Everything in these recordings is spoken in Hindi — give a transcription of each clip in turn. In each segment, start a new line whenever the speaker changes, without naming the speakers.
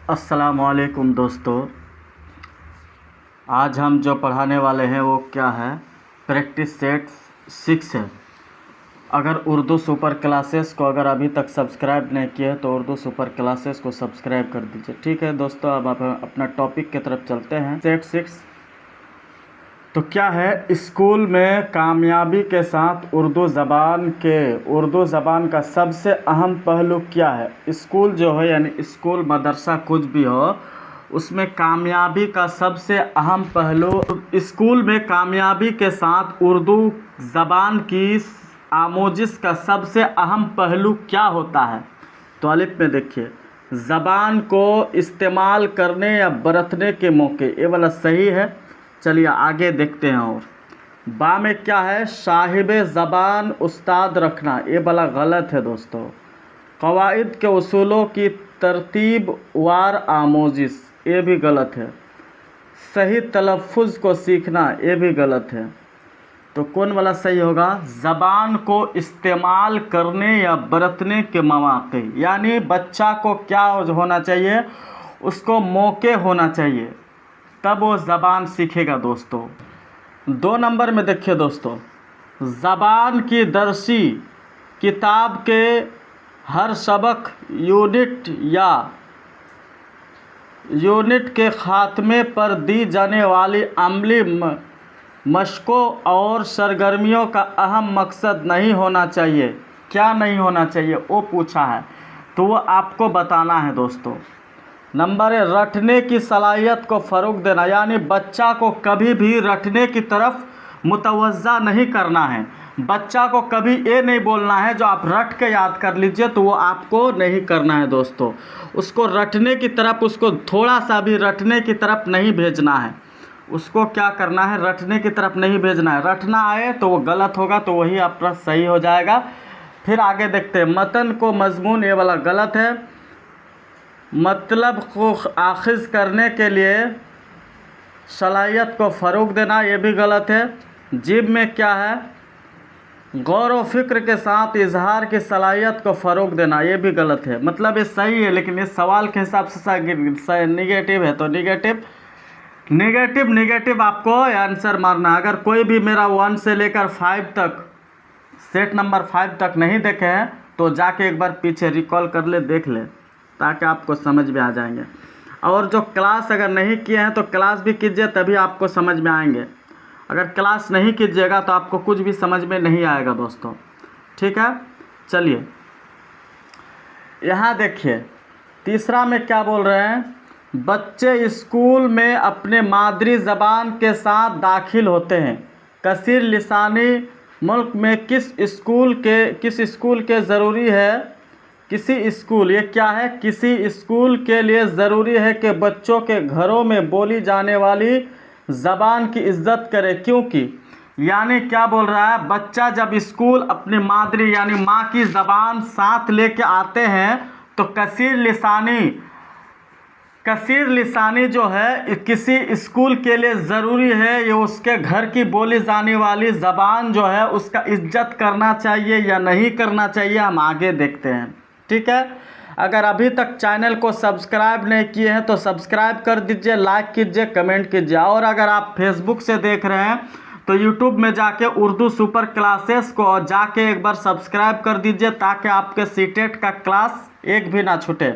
अस्सलामुअलैकुम दोस्तों। आज हम जो पढ़ाने वाले हैं वो क्या है, प्रैक्टिस सेट 6 है। अगर उर्दू सुपर क्लासेस को अगर अभी तक सब्सक्राइब नहीं किए तो उर्दू सुपर क्लासेस को सब्सक्राइब कर दीजिए। ठीक है दोस्तों, अब आप अपना टॉपिक की तरफ चलते हैं। सेट 6 तो क्या है, स्कूल में कामयाबी के साथ उर्दू ज़बान का सबसे अहम पहलू क्या है। स्कूल जो है यानी स्कूल मदरसा कुछ भी हो, उसमें कामयाबी का सबसे अहम पहलू, स्कूल में कामयाबी के साथ उर्दू ज़बान की आमोजिश का सबसे अहम पहलू क्या होता है। तो अलिफ में देखिए, ज़बान को इस्तेमाल करने या बरतने के मौके, ये वाला सही है। चलिए आगे देखते हैं। और बा में क्या है, साहिब ज़बान उस्ताद रखना, ये वाला गलत है दोस्तों। क़वाइद के उसूलों की तरतीब वार आमोजिश, ये भी गलत है। सही तलफ़ुज़ को सीखना, ये भी गलत है। तो कौन वाला सही होगा, ज़बान को इस्तेमाल करने या बरतने के मौके, यानी बच्चा को क्या होना चाहिए, उसको मौके होना चाहिए, तब वो ज़बान सीखेगा दोस्तों। 2 नंबर में देखिए दोस्तों, ज़बान की दरसी किताब के हर सबक यूनिट के ख़ात्मे पर दी जाने वाली अमली मशकों और सरगर्मियों का अहम मकसद नहीं होना चाहिए। क्या नहीं होना चाहिए वो पूछा है, तो वो आपको बताना है दोस्तों। नंबर है, रटने की सलाहियत को फ़रोग़ देना, यानी बच्चा को कभी भी रटने की तरफ मुतवज्जा नहीं करना है। बच्चा को कभी ये नहीं बोलना है जो आप रट के याद कर लीजिए, तो वो आपको नहीं करना है दोस्तों। उसको रटने की तरफ, उसको थोड़ा सा भी रटने की तरफ नहीं भेजना है। उसको क्या करना है, रटने की तरफ नहीं भेजना है। रटना आए तो वो गलत होगा, तो वही आपका सही हो जाएगा। फिर आगे देखते हैं, मतन को मजमून, ये वाला गलत है। मतलब को आखिज़ करने के लिए सलाहियत को फ़रोग़ देना, ये भी गलत है। जिब में क्या है, गौर व फिक्र के साथ इजहार की सलाहियत को फ़रोग़ देना, ये भी गलत है। मतलब ये सही है, लेकिन इस सवाल के हिसाब से निगेटिव है, तो निगेटिव आपको आंसर मारना है। अगर कोई भी मेरा 1 से लेकर 5 तक, सेट नंबर 5 तक नहीं देखे हैं तो जाके एक बार पीछे रिकॉल कर ले, देख ले, ताकि आपको समझ में आ जाएंगे। और जो क्लास अगर नहीं किए हैं तो क्लास भी कीजिए, तभी आपको समझ में आएंगे। अगर क्लास नहीं कीजिएगा तो आपको कुछ भी समझ में नहीं आएगा दोस्तों। ठीक है, चलिए यहाँ देखिए, तीसरा में क्या बोल रहे हैं, बच्चे स्कूल में अपने मादरी ज़बान के साथ दाखिल होते हैं। कसीर लिसानी मुल्क में किस स्कूल के ज़रूरी है, किसी स्कूल, ये क्या है, किसी स्कूल के लिए ज़रूरी है कि बच्चों के घरों में बोली जाने वाली ज़बान की इज़्ज़त करे, क्योंकि, यानी क्या बोल रहा है, बच्चा जब स्कूल अपनी मादरी यानी माँ की ज़बान साथ लेके आते हैं तो कसीर लिसानी जो है किसी स्कूल के लिए ज़रूरी है। ये उसके घर की बोली जाने वाली ज़बान जो है उसका इज्जत करना चाहिए या नहीं करना चाहिए, हम आगे देखते हैं। ठीक है, अगर अभी तक चैनल को सब्सक्राइब नहीं किए हैं तो सब्सक्राइब कर दीजिए, लाइक कीजिए, कमेंट कीजिए। और अगर आप फेसबुक से देख रहे हैं तो यूट्यूब में जाके उर्दू सुपर क्लासेस को जाके एक बार सब्सक्राइब कर दीजिए, ताकि आपके सीटेट का क्लास एक भी ना छूटे।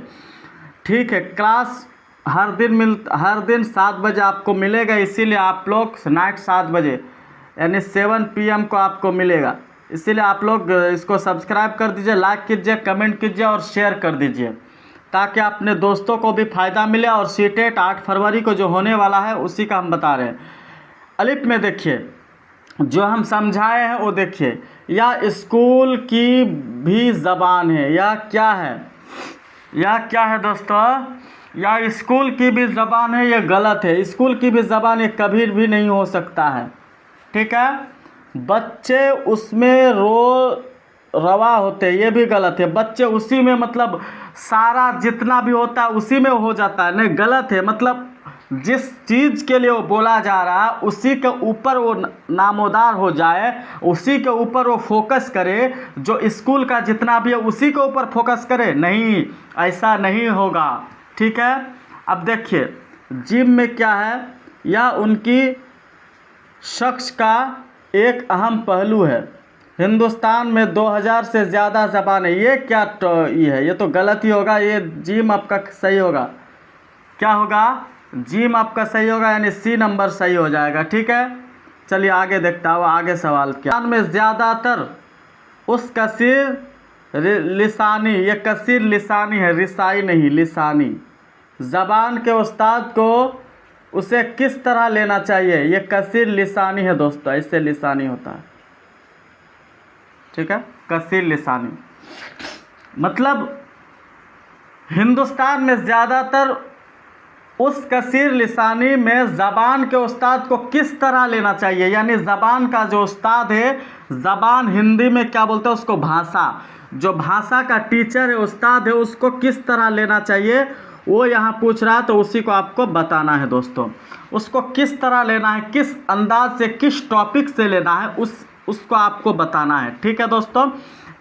ठीक है, क्लास हर दिन 7 बजे आपको मिलेगा, इसीलिए आप लोग नाइट 7 बजे यानी 7 PM को आपको मिलेगा। इसीलिए आप लोग इसको सब्सक्राइब कर दीजिए, लाइक कीजिए, कमेंट कीजिए और शेयर कर दीजिए, ताकि अपने दोस्तों को भी फ़ायदा मिले। और सीटेट 8 फरवरी को जो होने वाला है उसी का हम बता रहे हैं। अलिफ में देखिए, जो हम समझाए हैं वो देखिए, या स्कूल की भी ज़बान है, या क्या है दोस्तों, या स्कूल की भी ज़बान है, ये गलत है। स्कूल की भी ज़बान ये कभी भी नहीं हो सकता है। ठीक है, बच्चे उसमें रवा होते हैं, ये भी गलत है। बच्चे उसी में, मतलब सारा जितना भी होता है उसी में हो जाता है, नहीं, गलत है। मतलब जिस चीज़ के लिए वो बोला जा रहा है उसी के ऊपर वो नामोदार हो जाए, उसी के ऊपर वो फोकस करे। जो स्कूल का जितना भी है उसी के ऊपर फोकस करे, नहीं, ऐसा नहीं होगा। ठीक है। अब देखिए जिम में क्या है, यह उनकी शख्स का एक अहम पहलू है। हिंदुस्तान में 2000 से ज़्यादा ज़बानें, ये क्या ये है, ये तो गलत ही होगा। ये जिम आपका सही होगा, क्या होगा, जिम आपका सही होगा, यानी सी नंबर सही हो जाएगा। ठीक है, चलिए आगे देखता हूँ आगे सवाल क्या में ज़्यादातर उस कसीर लिसानी, ये कसीर लिसानी है, रिसाई नहीं लिसानी, ज़बान के उस्ताद को उसे किस तरह लेना चाहिए। ये कसीर लिसानी है दोस्तों, इससे लिसानी होता है। ठीक है, कसीर लिसानी मतलब हिंदुस्तान में ज़्यादातर उस कसीर लिसानी में ज़बान के उस्ताद को किस तरह लेना चाहिए, यानी ज़बान का जो उस्ताद है, ज़बान हिंदी में क्या बोलते हैं उसको, भाषा, जो भाषा का टीचर है, उस्ताद है, उसको किस तरह लेना चाहिए वो यहाँ पूछ रहा है। तो उसी को आपको बताना है दोस्तों, उसको किस तरह लेना है, किस अंदाज से, किस टॉपिक से लेना है, उसको आपको बताना है। ठीक है दोस्तों,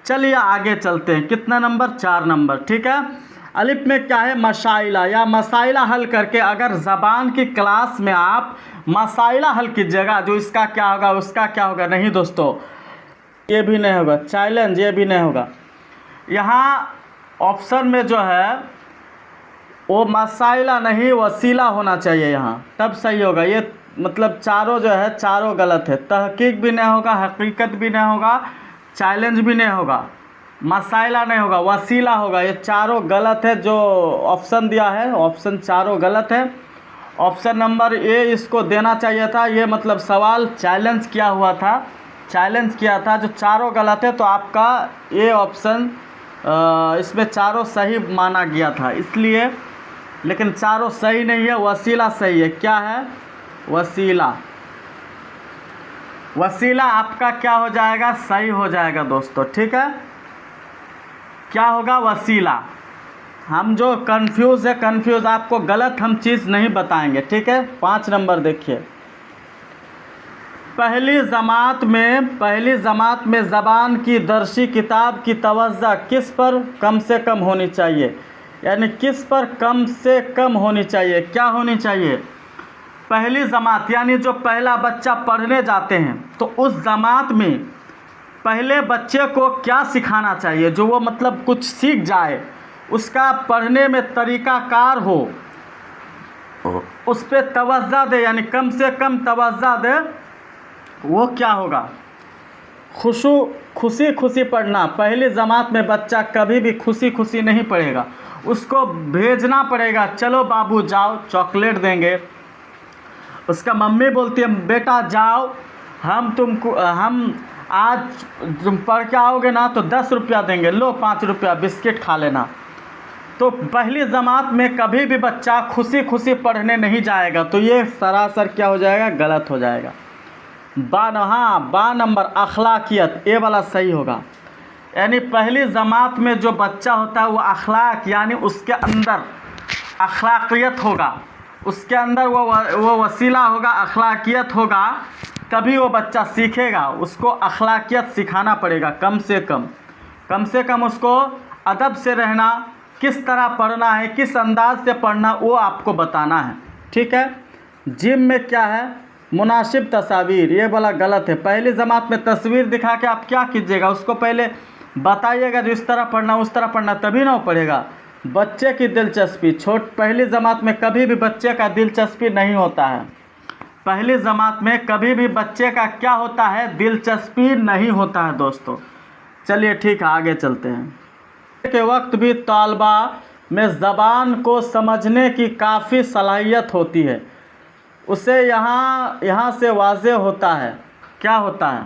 चलिए आगे चलते हैं। कितना नंबर, 4 नंबर। ठीक है, अलिफ में क्या है, मसाइला या मसाइला हल करके, अगर ज़बान की क्लास में आप मसाइला हल कीजिएगा, जो इसका क्या होगा उसका क्या होगा, नहीं दोस्तों ये भी नहीं होगा, चैलेंज ये भी नहीं होगा। यहाँ ऑप्शन में जो है वो मसाइला नहीं वसीला होना चाहिए यहाँ, तब सही होगा। ये मतलब चारों जो है चारों गलत है, तहकीक भी नहीं होगा, हकीकत भी नहीं होगा, चैलेंज भी नहीं होगा, मसाइला नहीं होगा, वसीला होगा। ये चारों गलत है, जो ऑप्शन दिया है ऑप्शन चारों गलत है। ऑप्शन नंबर ए इसको देना चाहिए था, ये मतलब सवाल चैलेंज किया हुआ था, चैलेंज किया था, जो चारों गलत है। तो आपका ए ऑप्शन इसमें चारों सही माना गया था इसलिए, लेकिन चारों सही नहीं है, वसीला सही है। क्या है, वसीला, वसीला आपका क्या हो जाएगा, सही हो जाएगा दोस्तों। ठीक है, क्या होगा, वसीला। हम जो कंफ्यूज है, कंफ्यूज आपको गलत हम चीज़ नहीं बताएंगे। ठीक है, 5 नंबर देखिए, पहली ज़मात में ज़बान की दर्सी किताब की तवज्जो किस पर कम से कम होनी चाहिए, यानी किस पर कम से कम होनी चाहिए, क्या होनी चाहिए। पहली ज़मात यानी जो पहला बच्चा पढ़ने जाते हैं, तो उस ज़मात में पहले बच्चे को क्या सिखाना चाहिए, जो वो मतलब कुछ सीख जाए, उसका पढ़ने में तरीक़ाकार हो, उस पर तवज्जो दे, यानी कम से कम तवज्जो दे, वो क्या होगा, खुशी खुशी पढ़ना। पहली ज़मात में बच्चा कभी भी खुशी खुशी नहीं पढ़ेगा, उसको भेजना पड़ेगा, चलो बाबू जाओ चॉकलेट देंगे। उसका मम्मी बोलती है बेटा जाओ, हम आज तुम पढ़ के आओगे ना तो 10 रुपया देंगे, लो 5 रुपया बिस्किट खा लेना। तो पहली ज़मात में कभी भी बच्चा खुशी खुशी पढ़ने नहीं जाएगा, तो ये सरासर क्या हो जाएगा, गलत हो जाएगा। बा नंबर अखलाकियत, ये वाला सही होगा। यानी पहली ज़मात में जो बच्चा होता है वो अखलाक, यानी उसके अंदर अखलाकियत होगा, उसके अंदर वो वसीला होगा, अखलाकियत होगा, तभी वो बच्चा सीखेगा। उसको अखलाकियत सिखाना पड़ेगा, कम से कम उसको अदब से रहना, किस तरह पढ़ना है, किस अंदाज से पढ़ना, वो आपको बताना है। ठीक है, जिम में क्या है, मुनासिब तस्वीर, ये वाला गलत है। पहली ज़मात में तस्वीर दिखा के आप क्या कीजिएगा, उसको पहले बताइएगा जो इस तरह पढ़ना उस तरह पढ़ना, तभी ना वो पढ़ेगा। बच्चे की दिलचस्पी, पहली ज़मात में कभी भी बच्चे का दिलचस्पी नहीं होता है, पहली ज़मात में कभी भी बच्चे का क्या होता है, दिलचस्पी नहीं होता है दोस्तों। चलिए ठीक है, आगे चलते हैं। के वक्त भी तालबा में ज़बान को समझने की काफ़ी सलाहियत होती है, उसे यहाँ से वाज़े होता है, क्या होता है,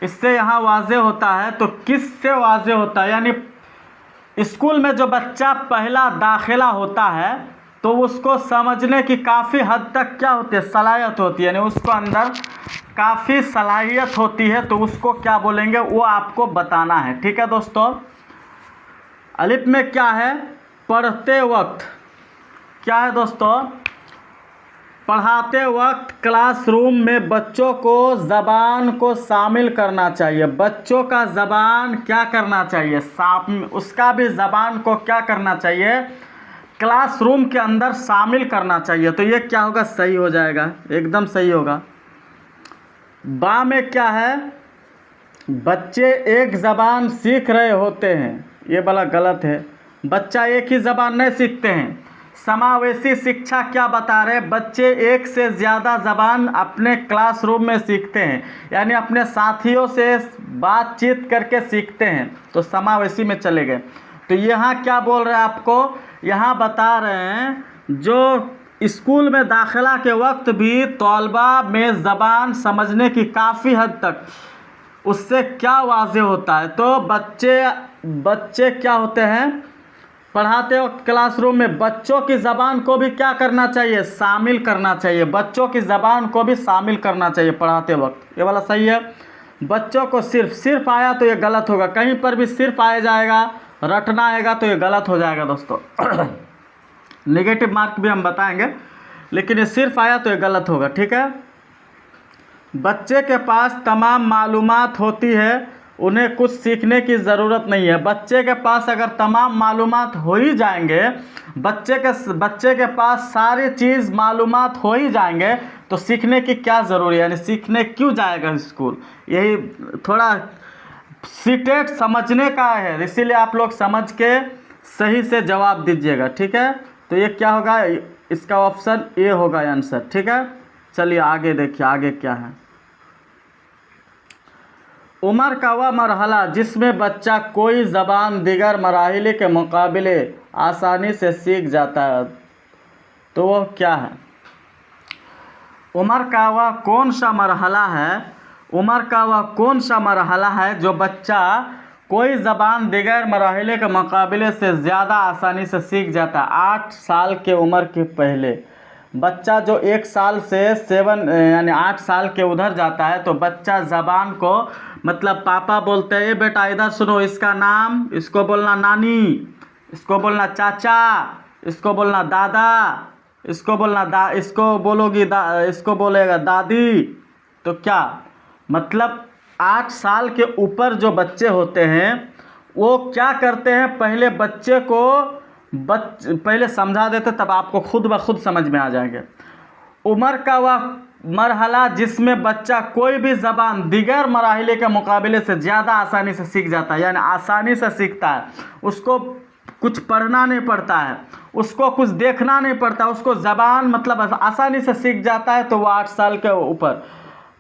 इससे यहाँ वाज़े होता है। तो किस से वाज़े होता है, यानी स्कूल में जो बच्चा पहला दाखिला होता है तो उसको समझने की काफ़ी हद तक क्या होती है, सलाहियत होती है, यानी उसको अंदर काफ़ी सलाहियत होती है, तो उसको क्या बोलेंगे वो आपको बताना है। ठीक है दोस्तों, अलिफ में क्या है, पढ़ते वक्त, क्या है दोस्तों, पढ़ाते वक्त क्लासरूम में बच्चों को ज़बान को शामिल करना चाहिए। बच्चों का ज़बान क्या करना चाहिए, उसका भी ज़बान को क्या करना चाहिए, क्लासरूम के अंदर शामिल करना चाहिए। तो ये क्या होगा, सही हो जाएगा, एकदम सही होगा। बा में क्या है, बच्चे एक ज़बान सीख रहे होते हैं, ये वाला गलत है। बच्चा एक ही ज़बान नहीं सीखते हैं। समावेशी शिक्षा क्या बता रहे हैं, बच्चे एक से ज़्यादा ज़बान अपने क्लासरूम में सीखते हैं, यानी अपने साथियों से बातचीत करके सीखते हैं। तो समावेशी में चले गए। तो यहाँ क्या बोल रहे हैं आपको, यहाँ बता रहे हैं जो स्कूल में दाखिला के वक्त भी तलबा में ज़बान समझने की काफ़ी हद तक उससे क्या वाज़े होता है। तो बच्चे क्या होते हैं, पढ़ाते वक्त क्लासरूम में बच्चों की ज़बान को भी क्या करना चाहिए, शामिल करना चाहिए। बच्चों की ज़बान को भी शामिल करना चाहिए पढ़ाते वक्त, ये वाला सही है। बच्चों को सिर्फ आया तो ये गलत होगा, कहीं पर भी सिर्फ आया जाएगा, रटना आएगा तो ये गलत हो जाएगा दोस्तों। नेगेटिव मार्क भी हम बताएंगे, लेकिन ये सिर्फ आया तो ये गलत होगा, ठीक है। बच्चे के पास तमाम मालूमात होती है, उन्हें कुछ सीखने की ज़रूरत नहीं है। बच्चे के पास अगर तमाम मालूमात हो ही जाएंगे, बच्चे के पास सारी चीज़ मालूमात हो ही जाएंगे, तो सीखने की क्या ज़रूरी है, यानी सीखने क्यों जाएगा स्कूल। यही थोड़ा सीटेट समझने का है, इसीलिए आप लोग समझ के सही से जवाब दीजिएगा, ठीक है। तो ये क्या होगा, इसका ऑप्शन ए होगा आंसर, ठीक है। चलिए आगे देखिए, आगे क्या है। उम्र का वह मरहला जिसमें बच्चा कोई ज़बान दिगर मराहिले के मुकाबले आसानी से सीख जाता है, तो वह क्या है। उम्र का वह कौन सा मरहला है, उम्र का वह कौन सा मरहला है जो बच्चा कोई ज़बान दिगर मराहिले के मुकाबले से ज़्यादा आसानी से सीख जाता है। 8 साल के उम्र के पहले बच्चा जो 1 साल से 8 साल के उधर जाता है, तो बच्चा ज़बान को मतलब पापा बोलते हैं, बेटा इधर सुनो, इसका नाम, इसको बोलना नानी, इसको बोलना चाचा, इसको बोलना दादा, इसको बोलना इसको बोलेगा दादी। तो क्या मतलब 8 साल के ऊपर जो बच्चे होते हैं वो क्या करते हैं, पहले बच्चे को पहले समझा देते, तब आपको खुद ब खुद समझ में आ जाएंगे। उम्र का वह मरहला जिसमें बच्चा कोई भी ज़बान दिगर मराहिले के मुकाबले से ज़्यादा आसानी से सीख जाता है, यानी आसानी से सीखता है, उसको कुछ पढ़ना नहीं पड़ता है, उसको कुछ देखना नहीं पड़ता, उसको ज़बान मतलब आसानी से सीख जाता है, तो वो 8 साल के ऊपर,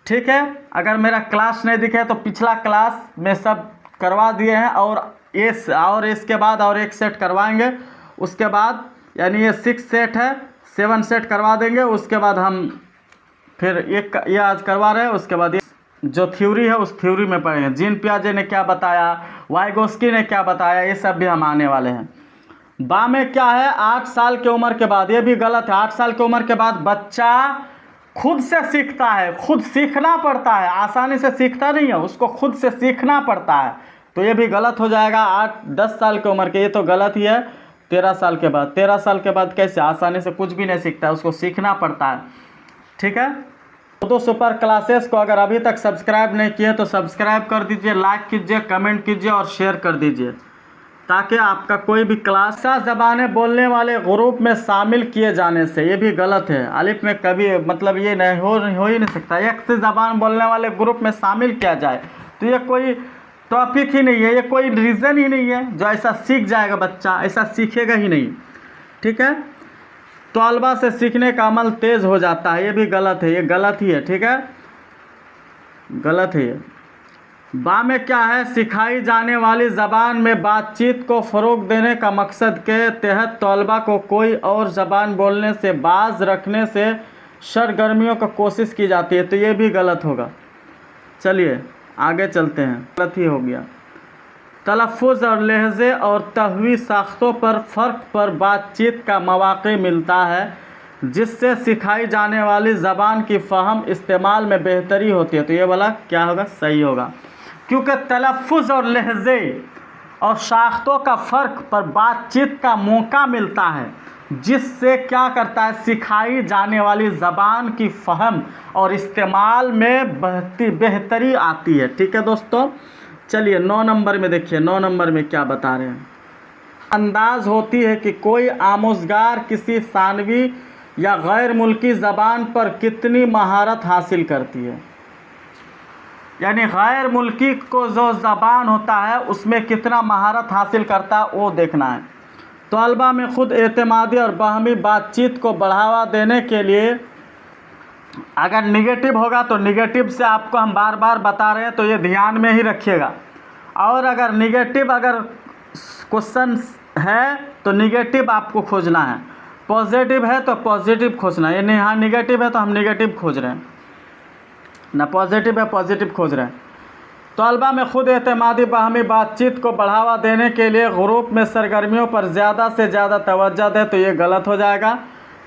ठीक है। अगर मेरा क्लास नहीं दिखे तो पिछला क्लास में सब करवा दिए हैं, और इसके बाद और एक सेट करवाएंगे, उसके बाद यानी ये 6 सेट है, 7 सेट करवा देंगे। उसके बाद हम फिर ये आज करवा रहे हैं, उसके बाद ये जो थ्योरी है उस थ्योरी में पढ़ेंगे। जीन पियाजे ने क्या बताया, वाइगोस्की ने क्या बताया, ये सब भी हम आने वाले हैं। बा में क्या है, 8 साल की उम्र के बाद, ये भी गलत है। 8 साल की उम्र के बाद बच्चा खुद से सीखता है, खुद सीखना पड़ता है, आसानी से सीखता नहीं है, उसको खुद से सीखना पड़ता है, तो ये भी गलत हो जाएगा। 8-10 साल की उम्र के, ये तो गलत ही है। 13 साल के बाद, 13 साल के बाद कैसे आसानी से कुछ भी नहीं सीखता है, उसको सीखना पड़ता है, ठीक है। तो सुपर क्लासेस को अगर अभी तक सब्सक्राइब नहीं किए तो सब्सक्राइब कर दीजिए, लाइक कीजिए, कमेंट कीजिए और शेयर कर दीजिए, ताकि आपका कोई भी क्लास ज़बानें बोलने वाले ग्रुप में शामिल किए जाने से, ये भी गलत है। अलिफ में कभी मतलब ये नहीं हो ही नहीं सकता, एक से ज़बान बोलने वाले ग्रुप में शामिल किया जाए, तो ये कोई टॉपिक ही नहीं है, ये कोई रीज़न ही नहीं है जो ऐसा सीख जाएगा बच्चा, ऐसा सीखेगा ही नहीं, ठीक है। तलबा से सीखने का अमल तेज़ हो जाता है, ये भी गलत है, ये गलत ही है, ठीक है, गलत है ये। बा में क्या है, सिखाई जाने वाली ज़बान में बातचीत को फ़रोग़ देने का मकसद के तहत तलबा को कोई और ज़बान बोलने से बाज रखने से सरगर्मियों का कोशिश की जाती है, तो ये भी गलत होगा। चलिए आगे चलते हैं, गलत ही हो गया। तलफ़ुज़ और लहज़े और तहवी साख्तों पर फ़र्क पर बातचीत का मौक़ा मिलता है, जिससे सिखाई जाने वाली ज़बान की फ़हम इस्तेमाल में बेहतरी होती है, तो ये वाला क्या होगा, सही होगा। क्योंकि तलफ़ुज़ और लहज़े और साख्तों का फ़र्क पर बातचीत का मौका मिलता है, जिससे क्या करता है, सिखाई जाने वाली ज़बान की फ़हम और इस्तेमाल में बेहतरी आती है। ठीक है दोस्तों, चलिए 9 नंबर में देखिए, 9 नंबर में क्या बता रहे हैं। अंदाज़ होती है कि कोई आमोज़गार किसी सानवी या गैर मुल्की ज़बान पर कितनी महारत हासिल करती है, यानी गैर मुल्की को जो ज़बान होता है उसमें कितना महारत हासिल करता है वो देखना है। तलबा में ख़ुद एतमादी और बाहमी बातचीत को बढ़ावा देने के लिए, अगर निगेटिव होगा तो निगेटिव से आपको हम बार बार बता रहे हैं, तो ये ध्यान में ही रखिएगा। और अगर निगेटिव अगर क्वेश्चन है तो निगेटिव आपको खोजना है, पॉजिटिव है तो पॉजिटिव खोजना है। यानी हाँ निगेटिव है तो हम निगेटिव खोज रहे हैं, ना पॉजिटिव है पॉजिटिव खोज रहे हैं। तलबा में ख़ुद एतमादी बाहमी बातचीत को बढ़ावा देने के लिए ग्रुप में सरगर्मियों पर ज़्यादा से ज़्यादा तवज्जो दे, तो ये गलत हो जाएगा।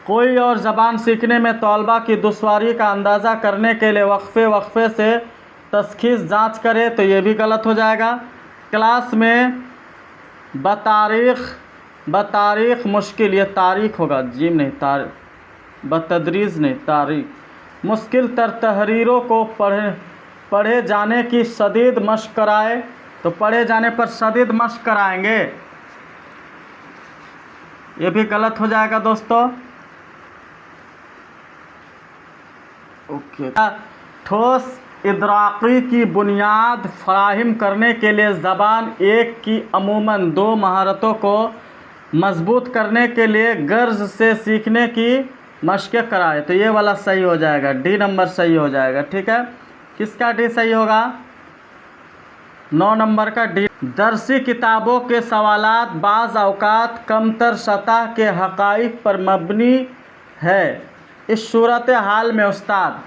कोई और ज़बान सीखने में तलबा की दुश्वारी का अंदाज़ा करने के लिए वक्फे से तशख़ीस जांच करे, तो ये भी गलत हो जाएगा। क्लास में बतारीख़ मुश्किल, ये तारीख़ होगा, जिम नहीं बतदरीज नहीं तारीख़ मुश्किल तहरीरों को पढ़े जाने की शदीद मशक़ कराए, तो पढ़े जाने पर शदीद मशक़ कराएंगे, ये भी गलत हो जाएगा दोस्तों। ओके, ठोस इदराकी की बुनियाद फराहम करने के लिए ज़बान एक की अमूमन 2 महारतों को मजबूत करने के लिए गर्ज से सीखने की मशक़ें कराए, तो ये वाला सही हो जाएगा, डी नंबर सही हो जाएगा। ठीक है, किसका डी सही होगा, 9 नंबर का डी। दरसी किताबों के सवालात बाज़ औक़ात कमतर सतह के हक़ाइक़ पर मबनी है। इस सूरत हाल में उस्ताद,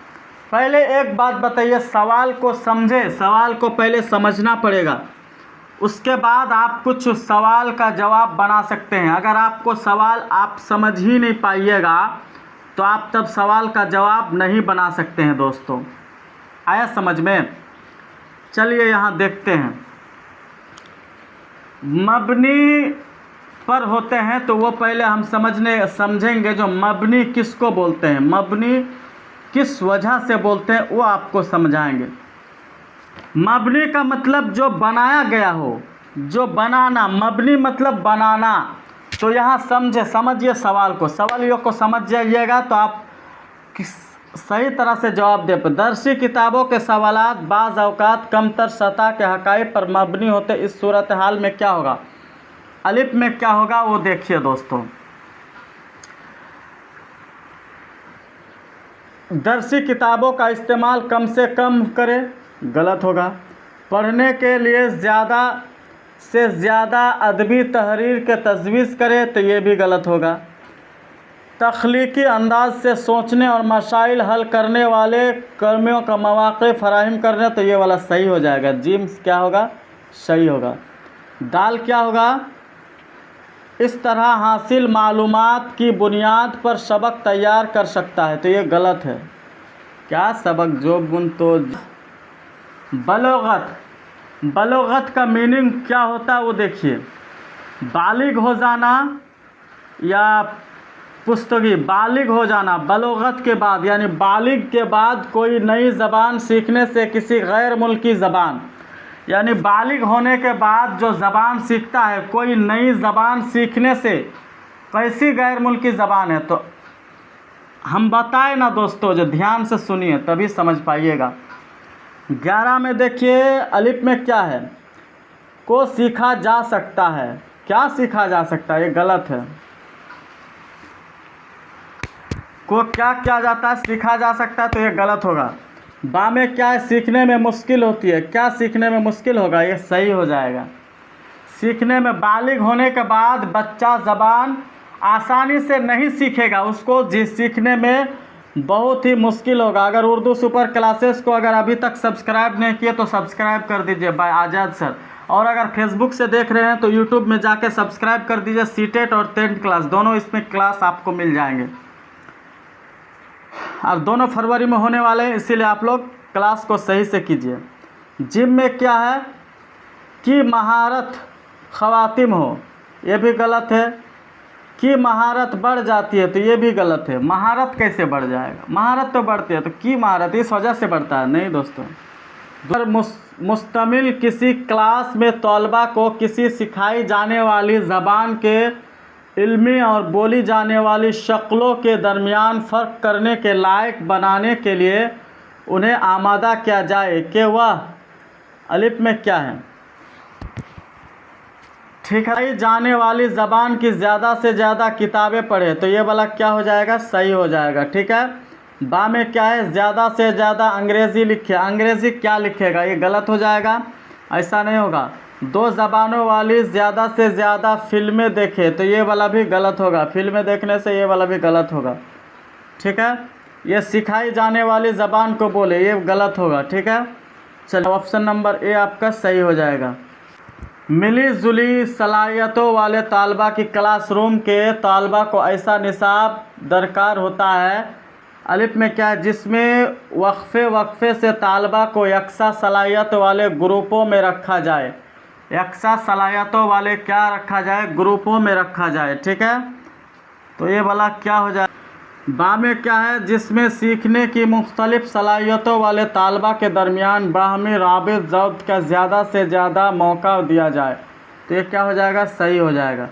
पहले एक बात बताइए, सवाल को समझे, सवाल को पहले समझना पड़ेगा, उसके बाद आप कुछ सवाल का जवाब बना सकते हैं। अगर आपको सवाल आप समझ ही नहीं पाइएगा तो आप तब सवाल का जवाब नहीं बना सकते हैं दोस्तों। आया समझ में? चलिए यहाँ देखते हैं, मबनी पर होते हैं तो वो पहले हम समझेंगे जो मबनी किसको बोलते हैं, मबनी किस वजह से बोलते हैं वो आपको समझाएंगे। मबनी का मतलब जो बनाया गया हो, जो बनाना, मबनी मतलब बनाना। तो यहाँ समझिए सवाल को, सवालियों को समझ जाइएगा तो आप सही तरह से जवाब दे। दरसी किताबों के सवालात बाज़ औक़ात कमतर सतह के हक़ाइक़ पर मबनी होते, इस सूरत हाल में क्या होगा, अलिफ में क्या होगा वो देखिए दोस्तों। दरसी किताबों का इस्तेमाल कम से कम करें, गलत होगा। पढ़ने के लिए ज़्यादा से ज़्यादा अदबी तहरीर के तजवीज़ करें, तो ये भी गलत होगा। तख्लीकी अंदाज से सोचने और मसाइल हल करने वाले कर्मियों का मौक़े फराहम करने, तो ये वाला सही हो जाएगा, जिम क्या होगा, सही होगा। दाल क्या होगा, इस तरह हासिल मालूमात की बुनियाद पर सबक तैयार कर सकता है, तो ये गलत है। क्या सबक, जो गुण तो बलोगत का मीनिंग क्या होता है वो देखिए, बालिग हो जाना या पुस्तगी, बालिग हो जाना बलोगत के बाद, यानी बालिग के बाद कोई नई ज़बान सीखने से किसी गैर मुल्की ज़बान, यानी बालिग होने के बाद जो ज़बान सीखता है, कोई नई ज़बान सीखने से कैसी गैर मुल्की ज़बान है, तो हम बताए ना दोस्तों, जो ध्यान से सुनिए तभी समझ पाइएगा। 11 में देखिए, अलिफ में क्या है, को सीखा जा सकता है, क्या सीखा जा सकता है, ये गलत है। को क्या किया जाता है, सीखा जा सकता है, तो ये गलत होगा। बा में क्या है, सीखने में मुश्किल होती है, क्या सीखने में मुश्किल होगा, ये सही हो जाएगा। सीखने में, बालिग होने के बाद बच्चा ज़बान आसानी से नहीं सीखेगा, उसको सीखने में बहुत ही मुश्किल होगा। अगर उर्दू सुपर क्लासेस को अगर अभी तक सब्सक्राइब नहीं किए तो सब्सक्राइब कर दीजिए बाय आज़ाद सर, और अगर फेसबुक से देख रहे हैं तो यूट्यूब में जाके सब्सक्राइब कर दीजिए। सीटेट और 10th क्लास दोनों इसमें क्लास आपको मिल जाएंगे, और दोनों फरवरी में होने वाले हैं, इसीलिए आप लोग क्लास को सही से कीजिए। जिम में क्या है कि महारत ख़वातीम हो, ये भी गलत है। की महारत बढ़ जाती है, तो ये भी गलत है। महारत कैसे बढ़ जाएगा, महारत तो बढ़ती है, तो की महारत इस वजह से बढ़ता है, नहीं दोस्तों। पर मुस्तमिल किसी क्लास में तलबा को किसी सिखाई जाने वाली ज़बान के इल्मी और बोली जाने वाली शक्लों के दरमियान फ़र्क करने के लायक बनाने के लिए उन्हें आमादा किया जाए कि वह अलिफ में क्या है, सिखाई जाने वाली ज़बान की ज़्यादा से ज़्यादा किताबें पढ़े, तो ये वाला क्या हो जाएगा, सही हो जाएगा। ठीक है। बा में क्या है, ज़्यादा से ज़्यादा अंग्रेज़ी लिखे, अंग्रेज़ी क्या लिखेगा, ये गलत हो जाएगा, ऐसा नहीं होगा। दो ज़बानों वाली ज़्यादा से ज़्यादा फिल्में देखे, तो ये वाला भी गलत होगा, फिल्में देखने से ये वाला भी गलत होगा। ठीक है। ये सिखाई जाने वाली ज़बान को बोले, ये गलत होगा। ठीक है। चलो ऑप्शन नंबर ए आपका सही हो जाएगा। मिली जुली सलाहियतों वाले तालबा की क्लासरूम के तालबा को ऐसा निसाब दरकार होता है, अलिफ में क्या है, जिसमें वक्फे से तालबा को यकसा सलाहियत वाले ग्रुपों में रखा जाए, यकसा सलाहियतों वाले क्या रखा जाए, ग्रुपों में रखा जाए। ठीक है। तो ये वाला क्या हो जाए, बा में क्या है, जिसमें सीखने की मुख्तलिफ सलाहियतों वाले तालबा के दरमियान बाहमी राबित ज़ब्त का ज़्यादा से ज़्यादा मौका दिया जाए, तो ये क्या हो जाएगा, सही हो जाएगा।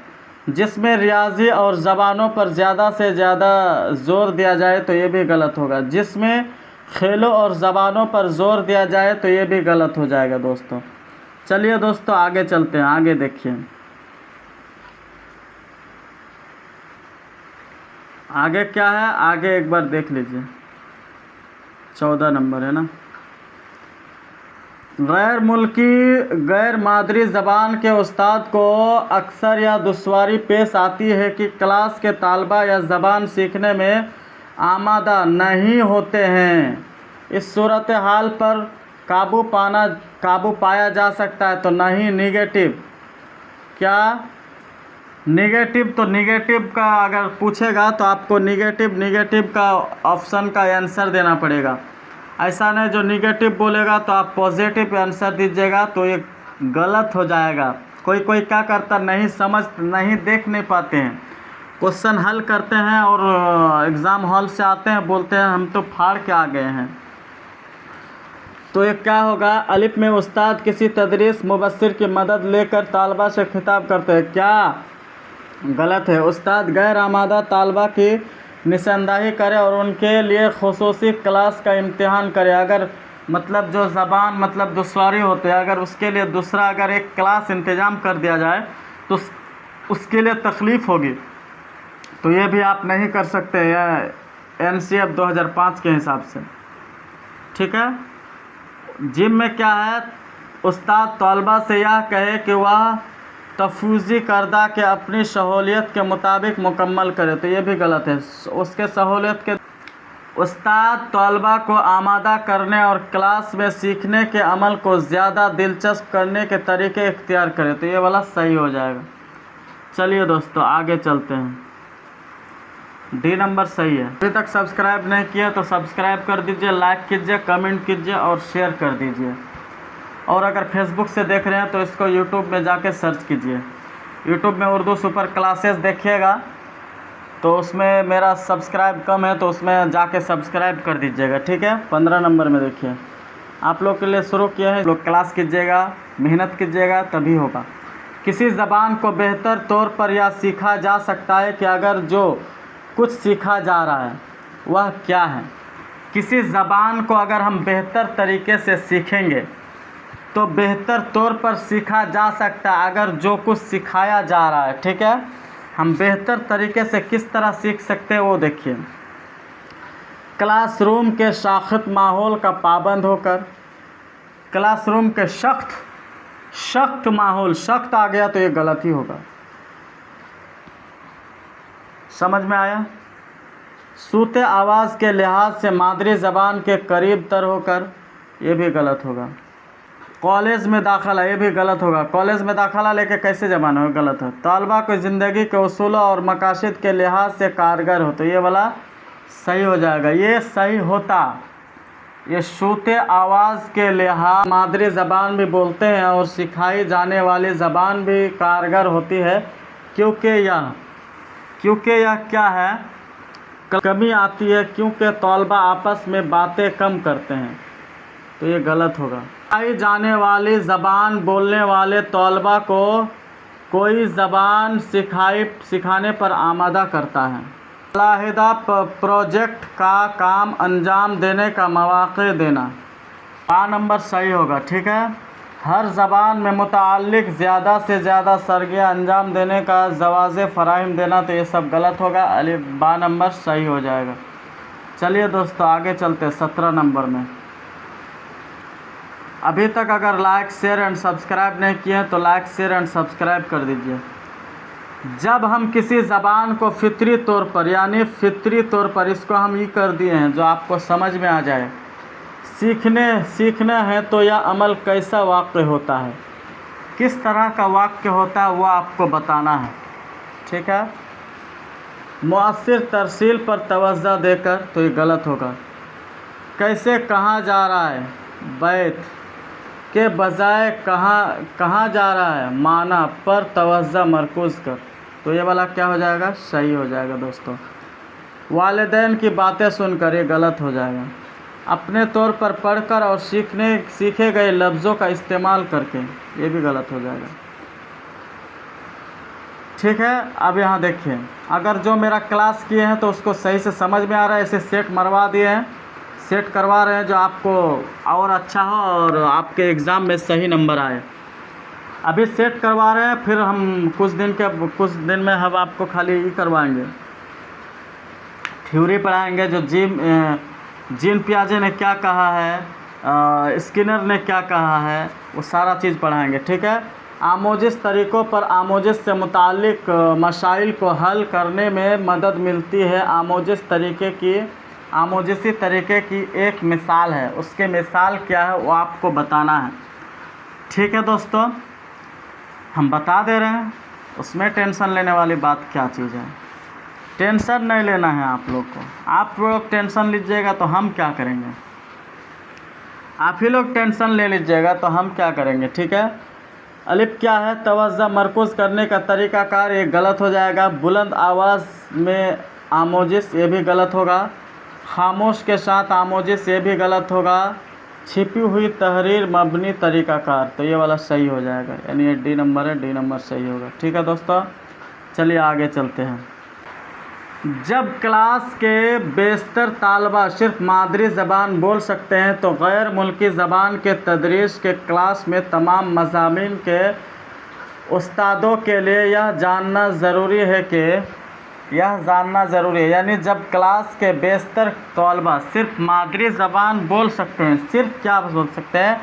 जिसमें रियाजी और ज़बानों पर ज़्यादा से ज़्यादा ज़ोर दिया जाए, तो ये भी गलत होगा। जिसमें खेलों और ज़बानों पर ज़ोर दिया जाए, तो ये भी गलत हो जाएगा दोस्तों। चलिए दोस्तों आगे चलते हैं, आगे देखिए, आगे क्या है, आगे एक बार देख लीजिए, 14 नंबर है ना। गैर मुल्की गैर मादरी ज़बान के उस्ताद को अक्सर या दुश्वारी पेश आती है कि क्लास के तालबा या ज़बान सीखने में आमादा नहीं होते हैं। इस सूरत हाल पर काबू पाया जा सकता है, तो नहीं, निगेटिव। क्या निगेटिव, तो निगेटिव का अगर पूछेगा तो आपको निगेटिव का ऑप्शन का आंसर देना पड़ेगा। ऐसा नहीं जो निगेटिव बोलेगा तो आप पॉजिटिव आंसर दीजिएगा, तो ये गलत हो जाएगा। कोई क्या करता, नहीं देख नहीं पाते हैं, क्वेश्चन हल करते हैं और एग्ज़ाम हॉल से आते हैं, बोलते हैं हम तो फाड़ के आ गए हैं। तो ये क्या होगा, अलिफ में उस्ताद किसी तदरीस मुबस्सिर की मदद लेकर तालबा से खिताब करते हैं, क्या गलत है। उस्ताद गैर आमादा तालबा की निशानदाही करे और उनके लिए खुसूसी क्लास का इम्तिहान करे। अगर मतलब जो ज़बान मतलब दुश्वारी होते हैं, अगर उसके लिए दूसरा अगर एक क्लास इंतज़ाम कर दिया जाए तो उसके लिए तकलीफ़ होगी, तो ये भी आप नहीं कर सकते हैं NCF 2005 के हिसाब से। ठीक है। जिम में क्या है, उस्ताद तलबा से यह कहे कि वह तफूज़ी करदा के अपनी सहूलियत के मुताबिक मुकम्मल करे, तो ये भी गलत है। उसके सहूलियत के उस्ताद तलबा को आमादा करने और क्लास में सीखने के अमल को ज़्यादा दिलचस्प करने के तरीके इख्तियार करे, तो ये वाला सही हो जाएगा। चलिए दोस्तों आगे चलते हैं, डी नंबर सही है। अभी तक सब्सक्राइब नहीं किया तो सब्सक्राइब कर दीजिए, लाइक कीजिए, कमेंट कीजिए और शेयर कर दीजिए। और अगर फेसबुक से देख रहे हैं तो इसको यूट्यूब में जाके सर्च कीजिए, यूट्यूब में उर्दू सुपर क्लासेस देखिएगा, तो उसमें मेरा सब्सक्राइब कम है, तो उसमें जाके सब्सक्राइब कर दीजिएगा। ठीक है। 15 नंबर में देखिए, आप लोग के लिए शुरू किए हैं, लोग क्लास कीजिएगा, मेहनत कीजिएगा, तभी होगा। किसी ज़बान को बेहतर तौर पर यह सीखा जा सकता है कि अगर जो कुछ सीखा जा रहा है वह क्या है। किसी ज़बान को अगर हम बेहतर तरीके से सीखेंगे तो बेहतर तौर पर सीखा जा सकता है अगर जो कुछ सिखाया जा रहा है। ठीक है। हम बेहतर तरीके से किस तरह सीख सकते हैं वो देखिए, क्लासरूम के सख्त माहौल का पाबंद होकर, क्लासरूम के सख्त माहौल, सख्त आ गया तो ये गलत ही होगा, समझ में आया। सूते आवाज़ के लिहाज से मादरी ज़बान के करीब तर होकर, ये भी गलत होगा। कॉलेज में दाखिला, ये भी गलत होगा, कॉलेज में दाखिला लेके कैसे जमाना हो, गलत है। तालबा को ज़िंदगी के उसूलों और मकासद के लिहाज से कारगर हो, तो ये वाला सही हो जाएगा। ये सही होता, ये सूते आवाज़ के लिहाज मादरी ज़बान भी बोलते हैं और सिखाई जाने वाली ज़बान भी कारगर होती है, क्योंकि यह क्या है, कमी आती है, क्योंकि तलबा आपस में बातें कम करते हैं, तो ये गलत होगा। सिखाई जाने वाली ज़बान बोलने वाले तलबा को कोई ज़बान सिखाने पर आमादा करता है। अलहदा प्रोजेक्ट का काम अंजाम देने का मौक़ा देना, आ नंबर सही होगा। ठीक है, हर ज़बान में मुताल्लिक़ ज़्यादा से ज़्यादा सरगिया अंजाम देने का जवाज़े फ़राहम देना, तो ये सब गलत होगा। अलिफ बा नंबर सही हो जाएगा। चलिए दोस्तों आगे चलते हैं 17 नंबर में। अभी तक अगर लाइक शेयर एंड सब्सक्राइब नहीं किए हैं तो लाइक शेयर एंड सब्सक्राइब कर दीजिए। जब हम किसी ज़बान को फितरी तौर पर, यानी फितरी तौर पर इसको हम ये कर दिए हैं जो आपको समझ में आ जाए, सीखना है तो यह अमल कैसा वाक़ होता है, किस तरह का वाक़ होता है वो आपको बताना है। ठीक है, मुअस्सिर तरसील पर तवज्जो देकर, तो ये गलत होगा। कैसे कहाँ जा रहा है, बैत के बजाय कहाँ जा रहा है, माना पर तवज्जो मरकूज़ कर, तो ये वाला क्या हो जाएगा, सही हो जाएगा। दोस्तों वालिदैन की बातें सुनकर, ये गलत हो जाएगा। अपने तौर पर पढ़कर और सीखे गए लफ्ज़ों का इस्तेमाल करके, ये भी गलत हो जाएगा। ठीक है, अब यहाँ देखिए, अगर जो मेरा क्लास किए हैं तो उसको सही से समझ में आ रहा है, इसे सेट मरवा दिए हैं, सेट करवा रहे हैं जो आपको और अच्छा हो और आपके एग्ज़ाम में सही नंबर आए। अभी सेट करवा रहे हैं, फिर हम कुछ दिन में हम आपको खाली ये करवाएंगे, थ्योरी पढ़ाएंगे, जो जीन पियाजे ने क्या कहा है, स्किनर ने क्या कहा है, वो सारा चीज़ पढ़ाएंगे। ठीक है, आमोजिस तरीक़ों पर आमोजिस से मुताल्लिक़ मसाइल को हल करने में मदद मिलती है। आमोजिसी तरीक़े की एक मिसाल है, उसके मिसाल क्या है वो आपको बताना है। ठीक है दोस्तों, हम बता दे रहे हैं, उसमें टेंशन लेने वाली बात क्या चीज़ है। टेंशन नहीं लेना है आप लोग को। आप लोग टेंशन लीजिएगा तो हम क्या करेंगे, आप ही लोग टेंशन ले लीजिएगा तो हम क्या करेंगे। ठीक है, अलिफ क्या है, तवज्जो मरकूज़ करने का तरीक़ाकार, ये गलत हो जाएगा। बुलंद आवाज़ में आमोजिस, ये भी गलत होगा। खामोश के साथ आमोजिस, ये भी गलत होगा। छिपी हुई तहरीर मबनी तरीक़ाकार, तो ये वाला सही हो जाएगा, यानी ये डी नंबर है, डी नंबर सही होगा। ठीक है दोस्तों, चलिए आगे चलते हैं। जब क्लास के बेशतर तालबा सिर्फ मादरी ज़बान बोल सकते हैं तो गैर मुल्की ज़बान के तदरीस के क्लास में तमाम मज़ामीन के उस्तादों के लिए यह जानना ज़रूरी है, यानी जब क्लास के बेशतर तलबा सिर्फ मादरी ज़बान बोल सकते हैं, सिर्फ क्या बोल सकते हैं,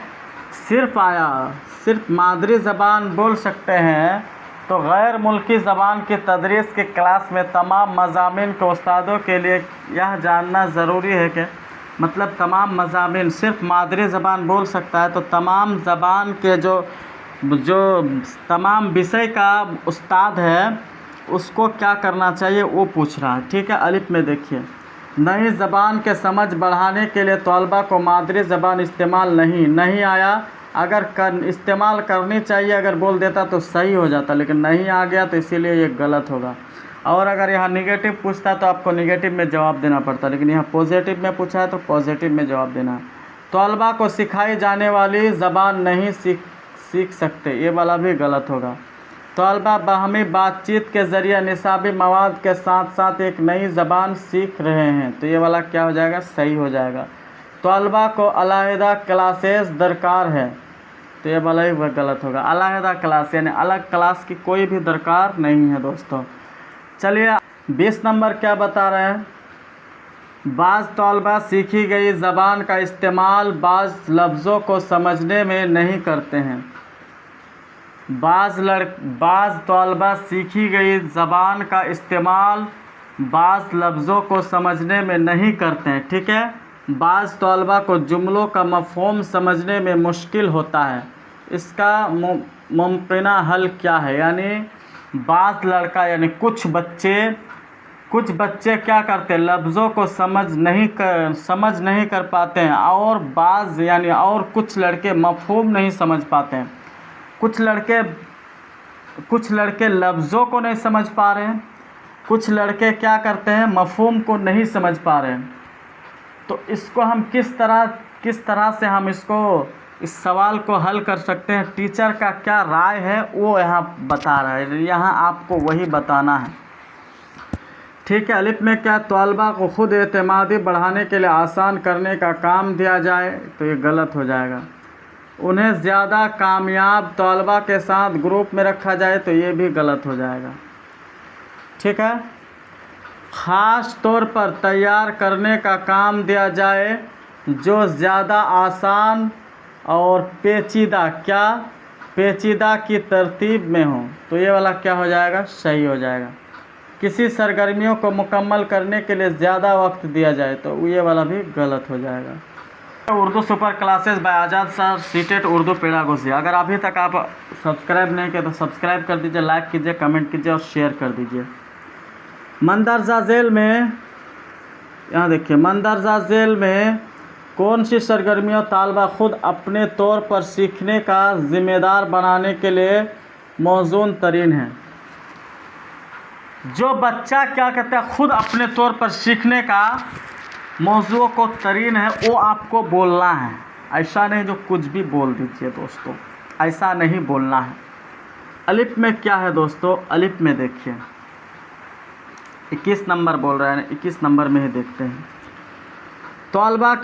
सिर्फ मादरी ज़बान बोल सकते हैं, तो गैर मुल्की ज़बान की तदरीस के क्लास में तमाम मज़ामीन के उस्तादों के लिए यह जानना ज़रूरी है कि, मतलब तमाम मज़ामीन, सिर्फ मादरी ज़बान बोल सकता है तो तमाम ज़बान के जो तमाम विषय का उस्ताद है उसको क्या करना चाहिए वो पूछ रहा है। ठीक है, अलिफ में देखिए, नई ज़बान के समझ बढ़ाने के लिए तलबा को मादरी ज़बान इस्तेमाल नहीं आया, अगर इस्तेमाल करनी चाहिए, अगर बोल देता तो सही हो जाता, लेकिन नहीं आ गया तो इसीलिए ये गलत होगा। और अगर यहाँ निगेटिव पूछता तो आपको निगेटिव में जवाब देना पड़ता, लेकिन यहाँ पॉजिटिव में पूछा है तो पॉजिटिव में जवाब देना है। तलबा को सिखाई जाने वाली ज़बान नहीं सीख सकते, ये वाला भी गलत होगा। तलबा बाहमी बातचीत के ज़रिए निसाबी मवाद के साथ साथ एक नई ज़बान सीख रहे हैं, तो ये वाला क्या हो जाएगा, सही हो जाएगा। तलबा को अलहदा क्लासेस दरकार है, तो ये वाला ही गलत होगा। अलहदा क्लास यानी अलग क्लास की कोई भी दरकार नहीं है दोस्तों। चलिए 20 नंबर क्या बता रहे हैं, बाज़ तलबा सीखी गई ज़बान का इस्तेमाल बाज़ लफ्ज़ों को समझने में नहीं करते हैं। बाज़ तलबा सीखी गई ज़बान का इस्तेमाल बाज़ लफ्ज़ों को समझने में नहीं करते हैं। ठीक है, बाज़ तलबा को जुमलों का मफ़हूम समझने में मुश्किल होता है, इसका मुमकिना हल क्या है, यानी बाज़ लड़का यानी कुछ बच्चे क्या करते हैं, लफ्ज़ों को समझ नहीं कर पाते हैं, और बाज़ यानी और कुछ लड़के मफ़हूम नहीं समझ पाते हैं। कुछ लड़के लफ्ज़ों को नहीं समझ पा रहे हैं कुछ लड़के क्या करते हैं, मफ़हूम को नहीं समझ पा रहे हैं। तो इसको हम किस तरह से हम इस सवाल को हल कर सकते हैं, टीचर का क्या राय है वो यहाँ बता रहा है, यहाँ आपको वही बताना है। ठीक है। अलिफ में क्या, तलबा को खुद एतमादी बढ़ाने के लिए आसान करने का काम दिया जाए, तो ये गलत हो जाएगा। उन्हें ज़्यादा कामयाब तलबा के साथ ग्रुप में रखा जाए, तो ये भी गलत हो जाएगा। ठीक है। ख़ास तौर पर तैयार करने का काम दिया जाए जो ज़्यादा आसान और पेचीदा की तरतीब में हो, तो ये वाला क्या हो जाएगा, सही हो जाएगा। किसी सरगर्मियों को मुकम्मल करने के लिए ज़्यादा वक्त दिया जाए, तो ये वाला भी गलत हो जाएगा। उर्दू सुपर क्लासेस बाय आज़ाद सर, सीटेट उर्दू पेडागोजी। अगर अभी तक आप सब्सक्राइब नहीं किए तो सब्सक्राइब कर दीजिए, लाइक कीजिए, कमेंट कीजिए और शेयर कर दीजिए। मंदरजा झेल में, यहाँ देखिए, मंदरजा झेल में कौन सी सरगर्मियाँ तालबा खुद अपने तौर पर सीखने का ज़िम्मेदार बनाने के लिए मौजून तरीन है। जो बच्चा क्या कहते हैं, खुद अपने तौर पर सीखने का मौजू को तरीन है, वो आपको बोलना है। ऐसा नहीं जो कुछ भी बोल दीजिए दोस्तों, ऐसा नहीं बोलना है। अलिफ में क्या है दोस्तों, अलिफ में देखिए 21 नंबर बोल रहे हैं, 21 नंबर में ही देखते हैं। तलबा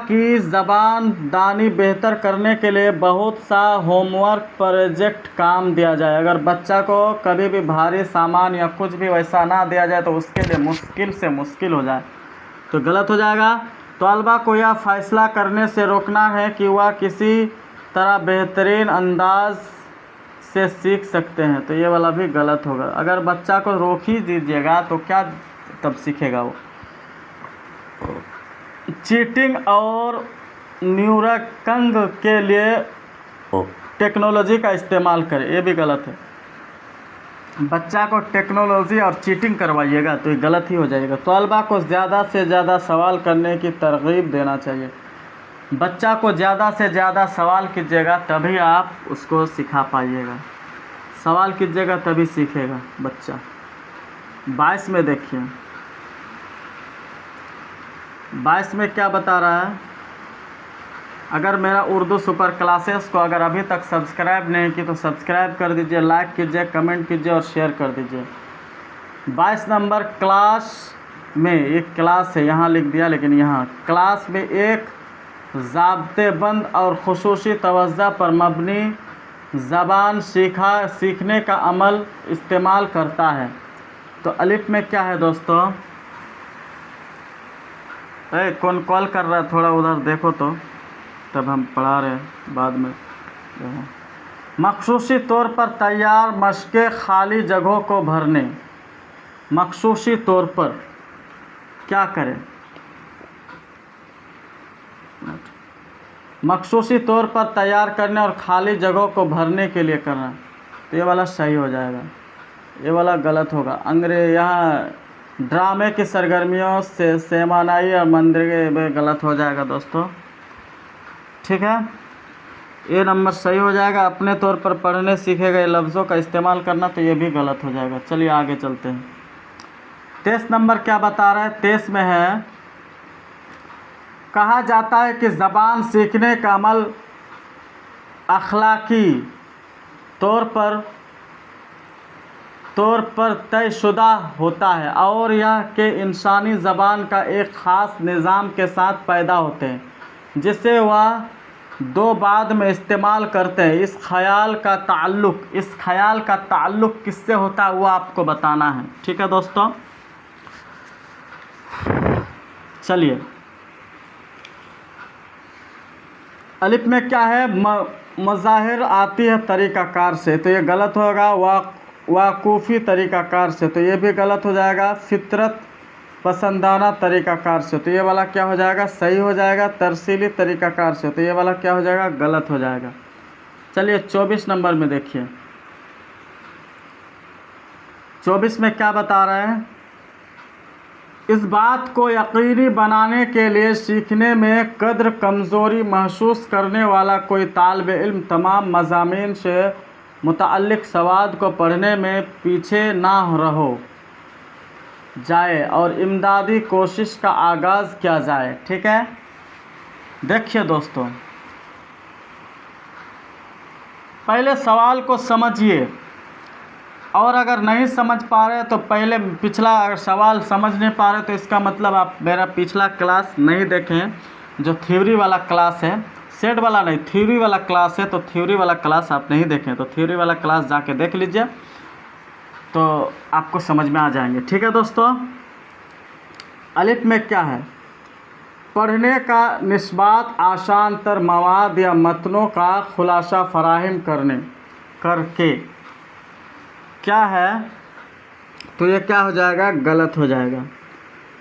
की ज़बान दानी बेहतर करने के लिए बहुत सा होमवर्क प्रोजेक्ट काम दिया जाए। अगर बच्चा को कभी भी भारी सामान या कुछ भी वैसा ना दिया जाए तो उसके लिए मुश्किल से मुश्किल हो जाए, तो गलत हो जाएगा। तलबा को यह फ़ैसला करने से रोकना है कि वह किसी तरह बेहतरीन अंदाज से सीख सकते हैं, तो ये वाला भी गलत होगा। अगर बच्चा को रोक ही दीजिएगा तो क्या तब सीखेगा वो। चीटिंग और न्यूरकंग के लिए टेक्नोलॉजी का इस्तेमाल करें, ये भी गलत है। बच्चा को टेक्नोलॉजी और चीटिंग करवाइएगा तो ये गलत ही हो जाएगा। तलबा को ज़्यादा से ज़्यादा सवाल करने की तरगीब देना चाहिए। बच्चा को ज़्यादा से ज़्यादा सवाल कीजिएगा तभी आप उसको सिखा पाइएगा। सवाल कीजिएगा तभी सीखेगा बच्चा। 22 में देखिए, 22 में क्या बता रहा है। अगर मेरा उर्दू सुपर क्लासेस को अगर अभी तक सब्सक्राइब नहीं की तो सब्सक्राइब कर दीजिए, लाइक कीजिए, कमेंट कीजिए और शेयर कर दीजिए। 22 नंबर क्लास में, एक क्लास है यहाँ लिख दिया, लेकिन यहाँ क्लास में एक ज़ाब्तेबंद और खुसूसी तवज्जो पर मबनी ज़बान सीखने का अमल इस्तेमाल करता है। तो अलिफ में क्या है दोस्तों, कौन कॉल कर रहा है, थोड़ा उधर देखो तो, तब हम पढ़ा रहे हैं बाद में। मखसूसी तौर पर तैयार मशक़े खाली जगहों को भरने। मखसूसी तौर पर क्या करें, मखसूसी तौर पर तैयार करने और खाली जगहों को भरने के लिए करना, तो ये वाला सही हो जाएगा, ये वाला गलत होगा। यहाँ ड्रामे की सरगर्मियों से सेमानाई और मंदिर में गलत हो जाएगा दोस्तों। ठीक है, ये नंबर सही हो जाएगा। अपने तौर पर पढ़ने सीखेगा, ये लफ्ज़ों का इस्तेमाल करना, तो ये भी गलत हो जाएगा। चलिए आगे चलते हैं। 23 नंबर क्या बता रहा है, 23 में है, कहा जाता है कि ज़बान सीखने का अमल अखलाकी तौर पर तयशुदा होता है और यह कि इंसानी ज़बान का एक ख़ास निज़ाम के साथ पैदा होते हैं जिसे वह दो बाद में इस्तेमाल करते हैं। इस ख्याल का ताल्लुक़ किससे होता है वो आपको बताना है। ठीक है दोस्तों, चलिए। अलिफ में क्या है, मज़ाहिर आती है तरीक़ाकार से, तो ये गलत होगा। वाक़ूफ़ी तरीक़ाकार से, तो ये भी गलत हो जाएगा। फ़ितरत पसंदाना तरीक़ाकार से, तो ये वाला क्या हो जाएगा, सही हो जाएगा। तरसीली तरीक़ाकार से, तो ये वाला क्या हो जाएगा, गलत हो जाएगा। चलिए 24 नंबर में देखिए, 24 में क्या बता रहे हैं, इस बात को यकीनी बनाने के लिए सीखने में कद्र कमज़ोरी महसूस करने वाला कोई तालिब इल्म तमाम मज़ामीन से मुतअल्लिक़ सवाद को पढ़ने में पीछे ना रहो जाए और इमदादी कोशिश का आगाज़ किया जाए। ठीक है, देखिए दोस्तों, पहले सवाल को समझिए और अगर नहीं समझ पा रहे तो पहले पिछला अगर सवाल समझ नहीं पा रहे तो इसका मतलब आप मेरा पिछला क्लास नहीं देखें, जो थ्योरी वाला क्लास है, सेट वाला नहीं, थ्योरी वाला क्लास है। तो थ्योरी वाला क्लास आप नहीं देखें तो थ्योरी वाला क्लास जाके देख लीजिए तो आपको समझ में आ जाएंगे। ठीक है दोस्तों, अलिफ में क्या है? पढ़ने का निस्बत आसान तर मवाद या मतनों का खुलासा फराहम करके क्या है? तो ये क्या हो जाएगा? गलत हो जाएगा।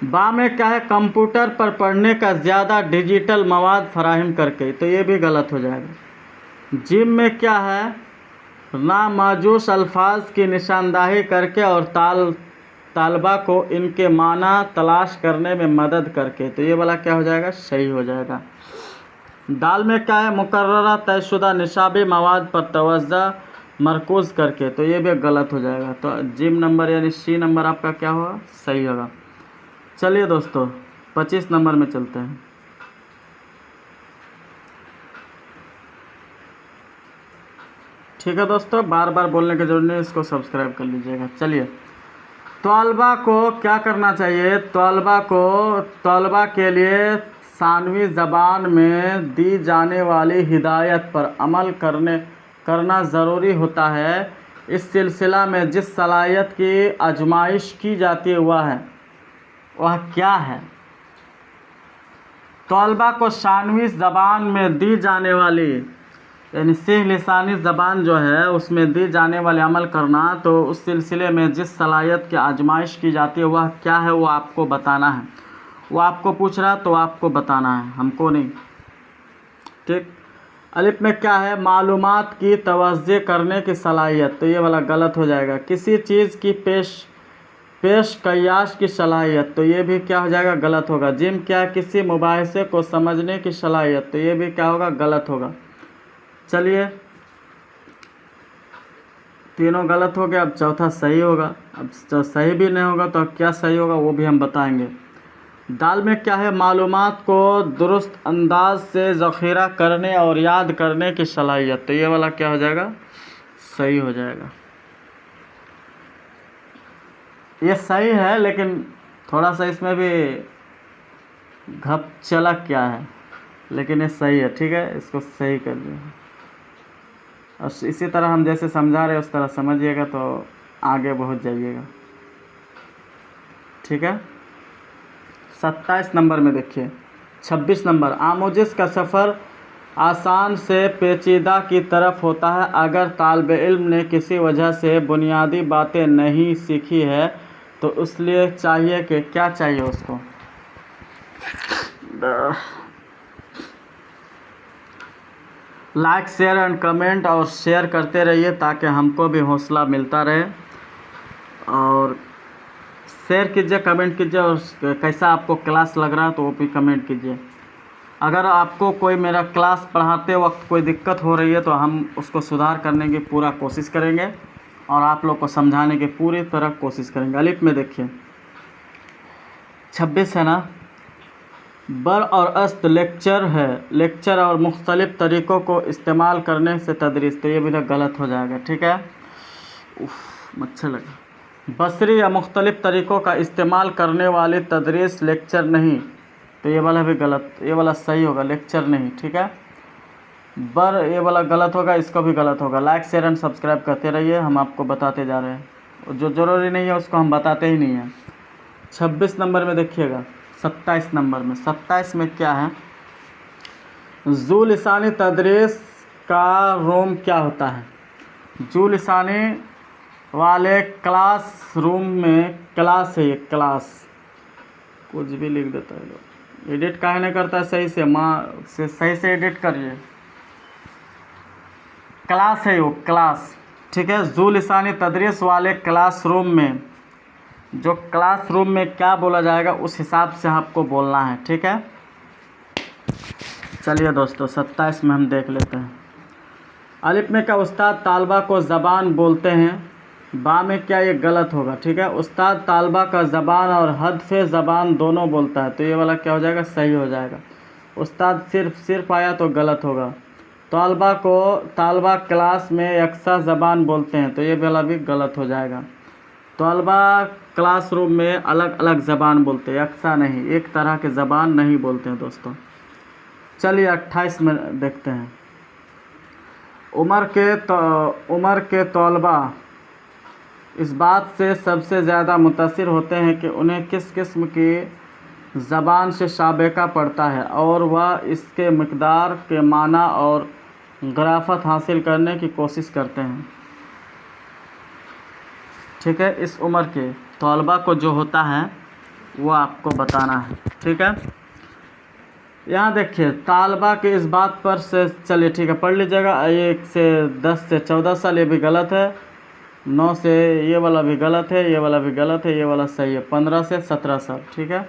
बा में क्या है? कंप्यूटर पर पढ़ने का ज़्यादा डिजिटल मवाद फराहम करके, तो ये भी गलत हो जाएगा। जिम में क्या है? नामाजूस अल्फाज की निशानदाही करके और तालबा को इनके माना तलाश करने में मदद करके, तो ये वाला क्या हो जाएगा? सही हो जाएगा। दाल में क्या है? मुकर्ररा तयशुदा निसाबी मवाद पर तवज्जो मरकूज़ करके, तो ये भी गलत हो जाएगा। तो जिम नंबर यानी सी नंबर आपका क्या होगा? सही होगा। चलिए दोस्तों 25 नंबर में चलते हैं। ठीक है दोस्तों, बार बार बोलने की जरूरत नहीं, इसको सब्सक्राइब कर लीजिएगा। चलिए, तलबा को क्या करना चाहिए? तलबा के लिए सानवी ज़बान में दी जाने वाली हिदायत पर अमल करना ज़रूरी होता है। इस सिलसिला में जिस सलाहियत की आजमाइश की जाती है वह क्या है? तलबा को सानवी ज़बान में दी जाने वाली यानी सिंह लिसानी ज़बान जो है उसमें दी जाने वाले अमल करना, तो उस सिलसिले में जिस सलाहियत की आजमाइश की जाती है वह क्या है? वो आपको बताना है। वो आपको पूछ रहा है तो आपको बताना है, हमको नहीं। ठीक। अलिफ में क्या है? मालूमात की तवज्जो करने की सलाहियत, तो ये वाला गलत हो जाएगा। किसी चीज़ की पेश कयास की सलाहियत, तो ये भी क्या हो जाएगा? गलत होगा। जिम क्या है? किसी मुबाहिसे को समझने की सलाहियत, तो ये भी क्या होगा? गलत होगा। चलिए, तीनों गलत हो गया, अब चौथा सही होगा। अब सही भी नहीं होगा तो क्या सही होगा वो भी हम बताएंगे। दाल में क्या है? मालूमात को दुरुस्त अंदाज से ज़ख़ीरा करने और याद करने की सलाहियत, तो ये वाला क्या हो जाएगा? सही हो जाएगा। ये सही है लेकिन थोड़ा सा इसमें भी घप चलक क्या है, लेकिन ये सही है। ठीक है, इसको सही कर दिया। और इसी तरह हम जैसे समझा रहे हैं उस तरह समझिएगा तो आगे पहुंच जाइएगा। ठीक है, 27 नंबर में देखिए। 26 नंबर, आमोजिस का सफ़र आसान से पेचीदा की तरफ होता है। अगर तालिब इल्म ने किसी वजह से बुनियादी बातें नहीं सीखी है तो इसलिए चाहिए कि क्या चाहिए उसको? लाइक, शेयर एंड कमेंट और शेयर करते रहिए ताकि हमको भी हौसला मिलता रहे। और शेयर कीजिए, कमेंट कीजिए और कैसा आपको क्लास लग रहा है तो वो भी कमेंट कीजिए। अगर आपको कोई मेरा क्लास पढ़ाते वक्त कोई दिक्कत हो रही है तो हम उसको सुधार करने की पूरा कोशिश करेंगे और आप लोग को समझाने की पूरी तरह कोशिश करेंगे। अलिफ में देखिए 26 है ना, बर और अस्त लेक्चर है। लेक्चर और मुख्तलिफ़ तरीक़ों को इस्तेमाल करने से तदरीस, तो ये भी गलत हो जाएगा। ठीक है, मच्छर लगा। बसरी या मुख्तलिफ़ तरीक़ों का इस्तेमाल करने वाली तदरीस लेक्चर नहीं, तो ये वाला भी गलत, ये वाला सही होगा, लेक्चर नहीं। ठीक है, बर ये वाला गलत होगा, इसको भी गलत होगा। लाइक, शेयर एंड सब्सक्राइब करते रहिए, हम आपको बताते जा रहे हैं। जो ज़रूरी नहीं है उसको हम बताते ही नहीं हैं। 26 नंबर में देखिएगा। 27 नंबर में, 27 में क्या है? ज़ू लिसानी तदरीस का रूम क्या होता है? ज़ू लिसानी वाले क्लास रूम में, क्लास है ये, क्लास कुछ भी लिख देता है लोग, एडिट काहे नहीं करता है सही से? सही से एडिट करिए। क्लास है वो, क्लास। ठीक है, ज़ू लिसानी तदरीस वाले क्लास रूम में, जो क्लासरूम में क्या बोला जाएगा उस हिसाब से आपको बोलना है। ठीक है, चलिए दोस्तों 27 में हम देख लेते हैं। अलिफ में क्या उस्ताद तालबा को ज़बान बोलते हैं, बा में क्या ये गलत होगा, ठीक है। उस्ताद तालबा का ज़बान और हदफ़ ज़बान दोनों बोलता है, तो ये वाला क्या हो जाएगा, सही हो जाएगा। उस्ताद सिर्फ आया तो गलत होगा। तालबा क्लास में यकसा ज़बान बोलते हैं, तो ये वाला भी गलत हो जाएगा। तालबा क्लासरूम में अलग अलग ज़बान बोलते हैं, यकसा नहीं, एक तरह के ज़बान नहीं बोलते हैं दोस्तों। चलिए 28 में देखते हैं। उमर के तलबा इस बात से सबसे ज़्यादा मुतासिर होते हैं कि उन्हें किस किस्म की ज़बान से साबिका पड़ता है और वह इसके मिक़दार के माना और गराफत हासिल करने की कोशिश करते हैं, ठीक है। इस उम्र के तलबा को जो होता है वो आपको बताना है, ठीक है। यहाँ देखिए तालबा के इस बात पर से, चलिए ठीक है पढ़ लीजिएगा। 1 से 10 से 14 साल ये भी गलत है, 9 से ये वाला भी गलत है, ये वाला भी गलत है, ये वाला सही है। 15 से 17 साल, ठीक है।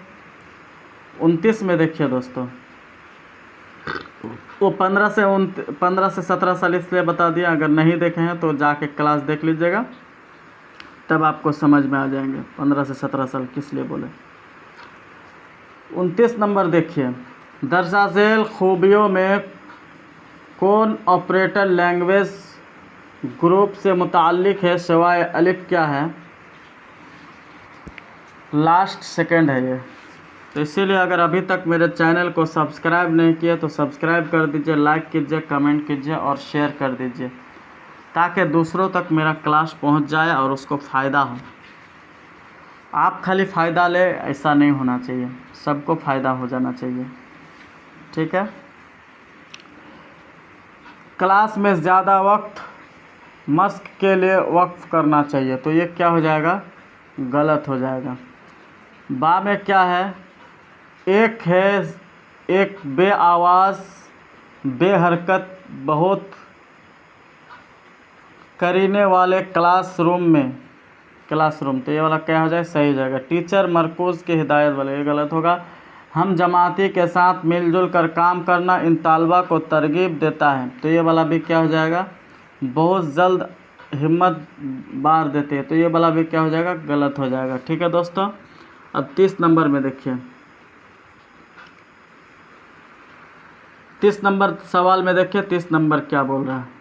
29 में देखिए दोस्तों, वो 15 से 17 साल इसलिए बता दिया, अगर नहीं देखे हैं तो जाके क्लास देख लीजिएगा, तब आपको समझ में आ जाएंगे 15 से 17 साल किस लिए बोले। 29 नंबर देखिए, दर्जा झेल खूबियों में कौन ऑपरेटर लैंग्वेज ग्रुप से मुताल्लिक़ है, सिवाय अलिफ क्या है, लास्ट सेकंड है ये। तो इसीलिए अगर अभी तक मेरे चैनल को सब्सक्राइब नहीं किया तो सब्सक्राइब कर दीजिए, लाइक कीजिए, कमेंट कीजिए और शेयर कर दीजिए, ताकि दूसरों तक मेरा क्लास पहुंच जाए और उसको फ़ायदा हो। आप खाली फ़ायदा ले ऐसा नहीं होना चाहिए, सबको फ़ायदा हो जाना चाहिए, ठीक है। क्लास में ज़्यादा वक्त मस्क के लिए वक्फ करना चाहिए, तो ये क्या हो जाएगा, गलत हो जाएगा। बा में क्या है, एक बे आवाज़ बे हरकत बहुत करीने वाले क्लासरूम, तो ये वाला क्या हो जाए, सही हो जाएगा। टीचर मरकूज़ की हिदायत वाले, ये गलत होगा। हम जमाती के साथ मिलजुल कर काम करना इन तालबा को तरगीब देता है, तो ये वाला भी क्या हो जाएगा, बहुत जल्द हिम्मत बार देते हैं, तो ये वाला भी क्या हो जाएगा, गलत हो जाएगा, ठीक है दोस्तों। अब 30 नंबर में देखिए, 30 नंबर सवाल में देखिए, 30 नंबर क्या बोल रहा है।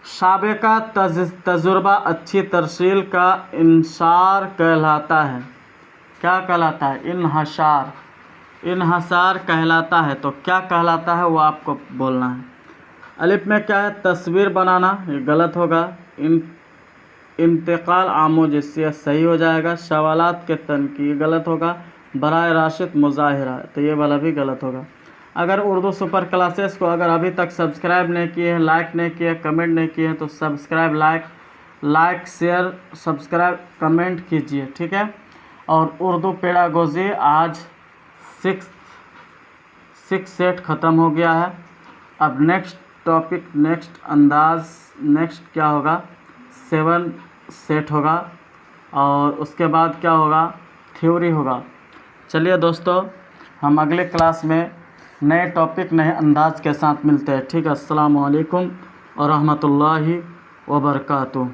साबिका तजुर्बा अच्छी तरसील का इंसार कहलाता है, क्या कहलाता है, इन्हसार कहलाता है, तो क्या कहलाता है वो आपको बोलना है। अलिफ में क्या है, तस्वीर बनाना, ये गलत होगा। इंतकाल आमोजिस, ये सही हो जाएगा। सवालात के तनकीद, गलत होगा। बराए राशिद मुजाहिरा, तो ये वाला भी गलत होगा। अगर उर्दू सुपर क्लासेस को अगर अभी तक सब्सक्राइब नहीं किए हैं, लाइक नहीं किए, कमेंट नहीं किए हैं, तो subscribe, like share, subscribe, comment कीजिए, ठीक है। और उर्दू पेडागोजी आज 6 सेट ख़त्म हो गया है। अब नेक्स्ट टॉपिक, नेक्स्ट अंदाज, नेक्स्ट क्या होगा, 7 सेट होगा, और उसके बाद क्या होगा, थ्योरी होगा। चलिए दोस्तों, हम अगले क्लास में नए टॉपिक, नए अंदाज के साथ मिलते हैं, ठीक है। अस्सलामु अलैकुम व रहमतुल्लाहि व बरकातुहू।